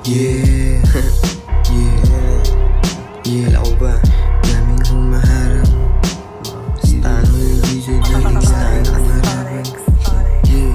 Yeah, yeah, yeah. Alam ko ba? Daming humaharang Stano yung DJ Daming daming humaharang Yeah,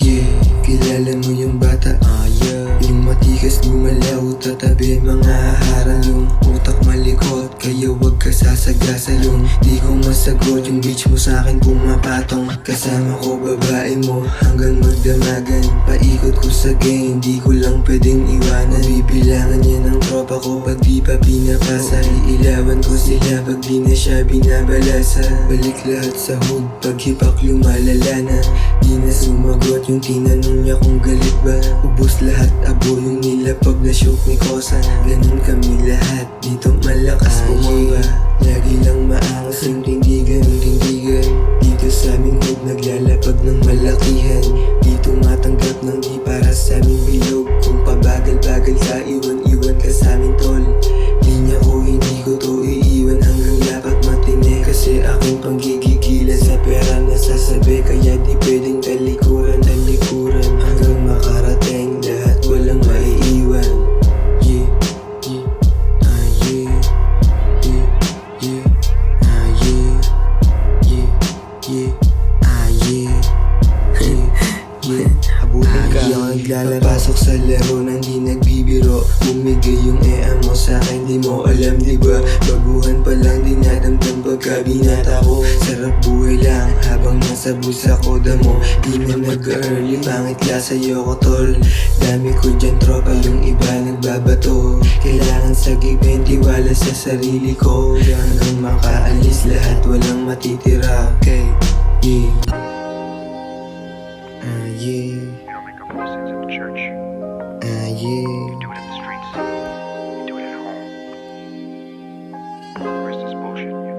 yeah. Kilala mo yung bata? Yeah. Yung matikas gumalaw, tatabi mga haharang. Yung utak malikot, kaya wag ka sasagasayong. Di ko masagot yung bitch mo sa'kin pumapatong. Kasama ko babae mo hanggang magdamagan. Paikot ko sa game, di ko lang pwedeng iwanan. Bibilangan niya ng tropa ko pag di pa pinapasa. Iilawan ko sila pag di na siya binabalasa. Balik lahat sa hood, pag hipak lumalala na. Di na sumagot yung tinanong niya kung galit ba. Ubus lahat abo yung nila pag na-shook ni Kosa. Ganun kami lahat, dito malakas bumaba. Lagi lang maangas yung tindigan. Dito sa aming hood naglalapag ng malakihan. Dito matanggap ng di para sa aming bilog. Kung pabagal-bagal ka, iwan-iwan ka sa amin tol. Linya ko hindi ko to iiwan hanggang dapat matindi. Kasi aking panggigigilan sa pera na sasabi. Kaya di pwedeng talikuran hanggang makarating lahat walang maiiwan. Yeah, yeah, yeah, yeah, yeah, yeah, yeah, yeah, yeah, yeah. Habulin ka, papasok sa laro nang di nagbibiro. Bumigay yung ea mo sa'kin, di mo alam diba? Baguhan pa lang dinadamdam pagka binata ko. Sarap buhay lang habang nasa bulsa ko damo. Di na nag-early, pangit la sa'yo ko tol. Dami ko dyan tropa, yung iba nagbabato. Kailangan sa gig tiwala sa sarili ko. Hanggang makaalis lahat walang matitira. Okay, yeah. Yeah. You don't make up those things at the church. Yeah. You do it in the streets. You do it at home. Where's this bullshit?